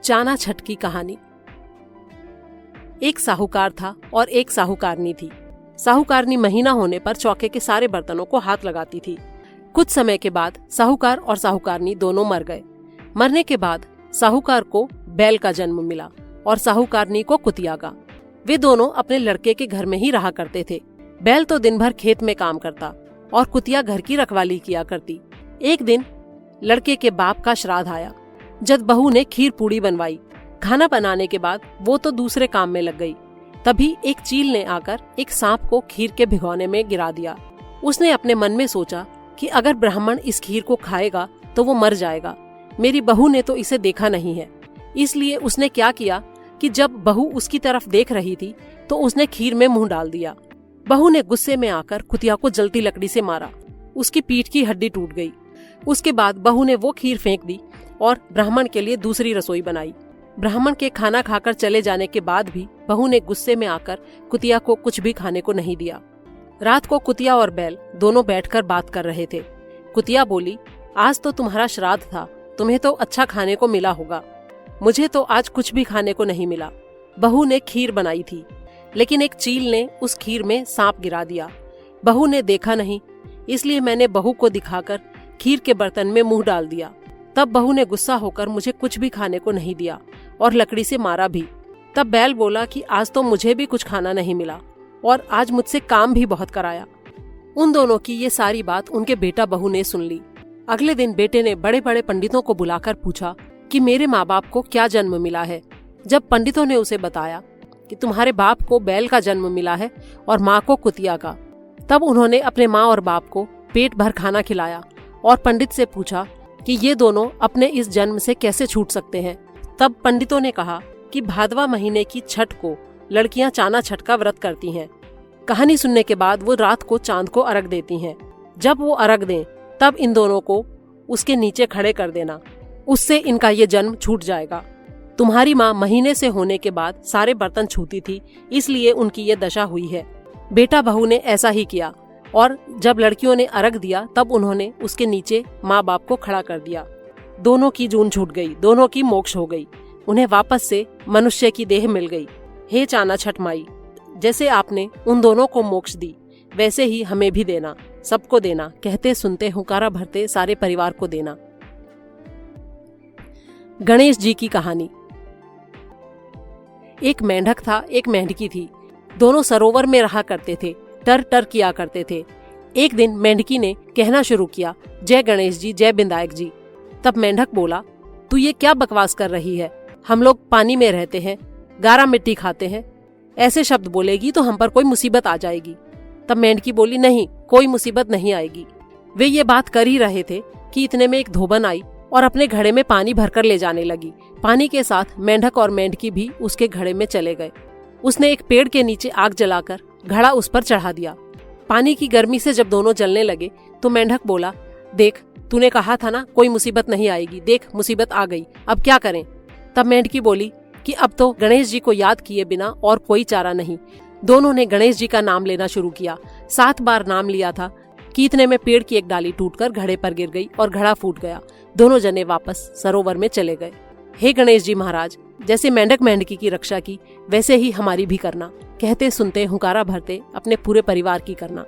चाना छठ की कहानी। एक साहूकार था और एक साहूकारनी थी। साहूकारनी महीना होने पर चौके के सारे बर्तनों को हाथ लगाती थी। कुछ समय के बाद साहूकार और साहूकारनी दोनों मर गए। मरने के बाद साहूकार को बैल का जन्म मिला और साहूकारनी को कुतिया का। वे दोनों अपने लड़के के घर में ही रहा करते थे। बैल तो दिन भर खेत में काम करता और कुतिया घर की रखवाली किया करती। एक दिन लड़के के बाप का श्राद्ध आया। जब बहू ने खीर पूड़ी बनवाई, खाना बनाने के बाद वो तो दूसरे काम में लग गई। तभी एक चील ने आकर एक सांप को खीर के भिगोने में गिरा दिया। उसने अपने मन में सोचा कि अगर ब्राह्मण इस खीर को खाएगा तो वो मर जाएगा। मेरी बहू ने तो इसे देखा नहीं है। इसलिए उसने क्या किया कि जब बहू उसकी तरफ देख रही थी तो उसने खीर में मुंह डाल दिया। बहू ने गुस्से में आकर कुतिया को जलती लकड़ी से मारा। उसकी पीठ की हड्डी टूट गई। उसके बाद बहू ने वो खीर फेंक दी और ब्राह्मण के लिए दूसरी रसोई बनाई। ब्राह्मण के खाना खाकर चले जाने के बाद भी बहू ने गुस्से में आकर कुतिया को कुछ भी खाने को नहीं दिया। रात को कुतिया और बैल दोनों बैठकर बात कर रहे थे। कुतिया बोली, आज तो तुम्हारा श्राद्ध था, तुम्हें तो अच्छा खाने को मिला होगा। मुझे तो आज कुछ भी खाने को नहीं मिला। बहू ने खीर बनाई थी, लेकिन एक चील ने उस खीर में सांप गिरा दिया। बहू ने देखा नहीं, इसलिए मैंने बहू को दिखाकर खीर के बर्तन में मुंह डाल दिया। तब बहू ने गुस्सा होकर मुझे कुछ भी खाने को नहीं दिया और लकड़ी से मारा भी। तब बैल बोला कि आज तो मुझे भी कुछ खाना नहीं मिला और आज मुझसे काम भी बहुत कराया। उन दोनों की ये सारी बात उनके बेटा बहू ने सुन ली। अगले दिन बेटे ने बड़े बड़े पंडितों को बुलाकर पूछा कि मेरे माँ बाप को क्या जन्म मिला है। जब पंडितों ने उसे बताया कि तुम्हारे बाप को बैल का जन्म मिला है और माँ को कुतिया का, तब उन्होंने अपने माँ और बाप को पेट भर खाना खिलाया और पंडित से पूछा कि ये दोनों अपने इस जन्म से कैसे छूट सकते हैं। तब पंडितों ने कहा कि भादवा महीने की छठ को लड़कियां चाना छठ का व्रत करती हैं। कहानी सुनने के बाद वो रात को चांद को अर्घ देती हैं। जब वो अर्घ दें तब इन दोनों को उसके नीचे खड़े कर देना, उससे इनका ये जन्म छूट जाएगा। तुम्हारी माँ महीने से होने के बाद सारे बर्तन छूती थी, इसलिए उनकी ये दशा हुई है। बेटा बहू ने ऐसा ही किया और जब लड़कियों ने अर्घ दिया तब उन्होंने उसके नीचे माँ बाप को खड़ा कर दिया। दोनों की जून छूट गई, दोनों की मोक्ष हो गई। उन्हें वापस से मनुष्य की देह मिल गई। हे चाना छठ माई, जैसे आपने उन दोनों को मोक्ष दी वैसे ही हमें भी देना, सबको देना। कहते सुनते हुंकारा भरते सारे परिवार को देना। गणेश जी की कहानी। एक मेंढक था, एक मेंढकी थी। दोनों सरोवर में रहा करते थे, टर टर किया करते थे। एक दिन मेंढकी ने कहना शुरू किया, जय गणेश जी, जय विनायक जी। तब मेंढक बोला, तू ये क्या बकवास कर रही है? हम लोग पानी में रहते हैं, गारा मिट्टी खाते हैं। ऐसे शब्द बोलेगी तो हम पर कोई मुसीबत आ जाएगी। तब मेंढकी बोली, नहीं, कोई मुसीबत नहीं आएगी। वे ये बात कर ही रहे थे कि इतने में एक धोबन आई और अपने घड़े में पानी भरकर ले जाने लगी। पानी के साथ मेंढक और मेंढकी भी उसके घड़े में चले गए। उसने एक पेड़ के नीचे आग जलाकर घड़ा उस पर चढ़ा दिया। पानी की गर्मी से जब दोनों जलने लगे तो मेंढक बोला, देख, तूने कहा था ना कोई मुसीबत नहीं आएगी, देख मुसीबत आ गई, अब क्या करें? तब मेंढकी बोली कि अब तो गणेश जी को याद किए बिना और कोई चारा नहीं। दोनों ने गणेश जी का नाम लेना शुरू किया। 7 बार नाम लिया था कि इतने में पेड़ की एक डाली टूटकर घड़े पर गिर गई और घड़ा फूट गया। दोनों जने वापस सरोवर में चले गए। हे गणेश जी महाराज, जैसे मेंढक मेंढकी की रक्षा की वैसे ही हमारी भी करना। कहते सुनते हुंकारा भरते अपने पूरे परिवार की करना।